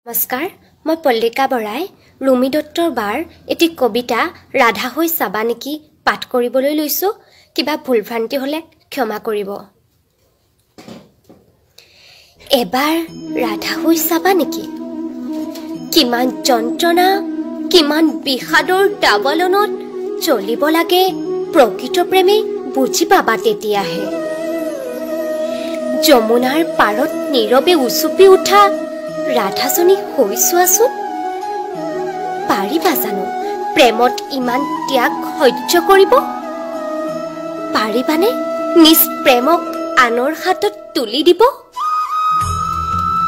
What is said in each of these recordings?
নমস্কাৰ, মই পল্লিকা বৰাই ৰুমি দত্তৰ বাৰ এটি কবিতা ৰাধা হৈ চাবা নেকি পাঠ কৰিবলৈ লৈছো। কিবা ভুলভ্ৰান্তি হলে ক্ষমা কৰিব। এবাৰ ৰাধা হৈ চাবা নেকি? কিমান যন্ত্ৰণা, কিমান বিষাদৰ দাবলনত চলিব লাগে প্ৰকৃত প্ৰেমে বুজি পাবা তেতিয়াহে। যমুনাৰ পাৰত নীৰৱে উচুপি উঠা ৰাধাজনী হৈ চোৱাচোন। পাৰিবা জানো প্ৰেমত ইমান ত্যাগ সহ্য কৰিব? পাৰিবানে নিজ প্ৰেমক আনৰ হাতত তুলি দিব?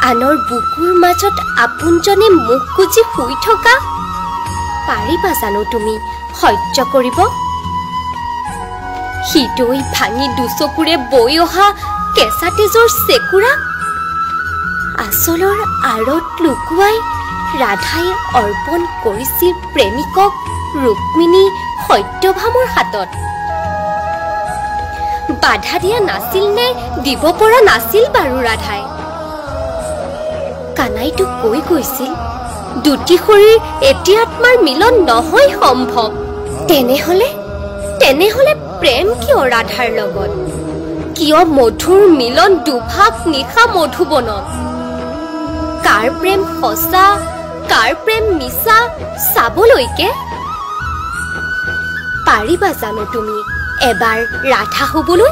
আনৰ বুকুৰ মাজত আপোনজনে মুখ গুজি শুই থকা পাৰিবা জানো তুমি সহ্য কৰিব? হৃদয় ভাঙি দুচকুৰে বৈ অহা কেঁচা তেজৰ চেকুৰা আচলৰ আঁৰত লুকুৱাই ৰাধাই অৰ্পণ কৰিছিল প্ৰেমিকক ৰুক্মিণী সত্যভামৰ হাতত। বাধা দিয়া নাছিল নে দিব পৰা নাছিল বাৰু ৰাধাই? কানাইটো কৈ গৈছিল দুটি শৰীৰ এটি আত্মাৰ মিলন নহয় সম্ভৱ। তেনেহলে প্ৰেম কিয় ৰাধাৰ লগত? কিয় মধুৰ মিলন দুভাগ নিশা মধুবনত? কাৰ প্ৰেম সঁচা, কাৰ প্ৰেম মিছা চাবলৈকে পাৰিবা জানো তুমি এবাৰ ৰাধা হবলৈ?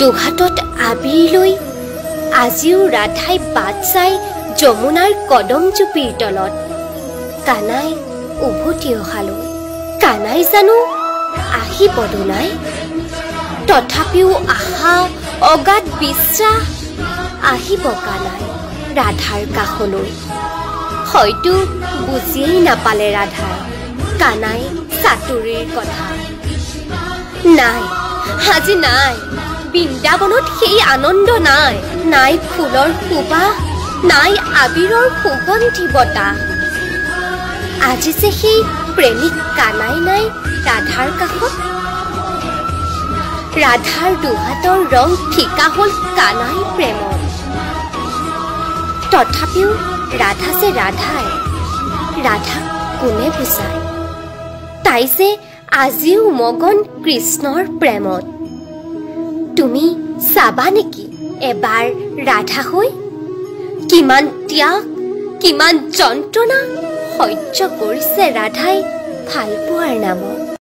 দুহাতত আবিৰ লৈ আজিও ৰাধাই বাট চাই যমুনাৰ কদম জুপিৰ তলত। কানাই উভতি অহালৈ কানাই জানো আহিব দুনাই? তথাপিও আশা অগাধ বিশ্বাস আহিব কানাই ৰাধাৰ কাষলৈ। হয়তো বুজিয়েই নাপালে ৰাধাই কানাই চাতুৰীৰ কথা। নাই, আজি নাই, বৃন্দাবনত সেই আনন্দ নাই। নাই ফুলৰ সুবাস, নাই আবিৰৰ সুগন্ধি বতাহ। আজি যে সেই প্ৰেমিক কানাই নাই ৰাধাৰ কাষত। ৰাধাৰ দুহাতৰ ৰং ফিকা হল কানাই প্ৰেমত। তথাপিও ৰাধা যে ৰাধাই, ৰাধাক কোনে বুজায়? তাই যে আজিও মগন কৃষ্ণৰ প্ৰেমত। তুমি চাবা নেকি এবাৰ ৰাধা হৈ? কিমান ত্যাগ, কিমান যন্ত্ৰণা সহ্য কৰিছে ৰাধাই ভালপোৱাৰ নামত।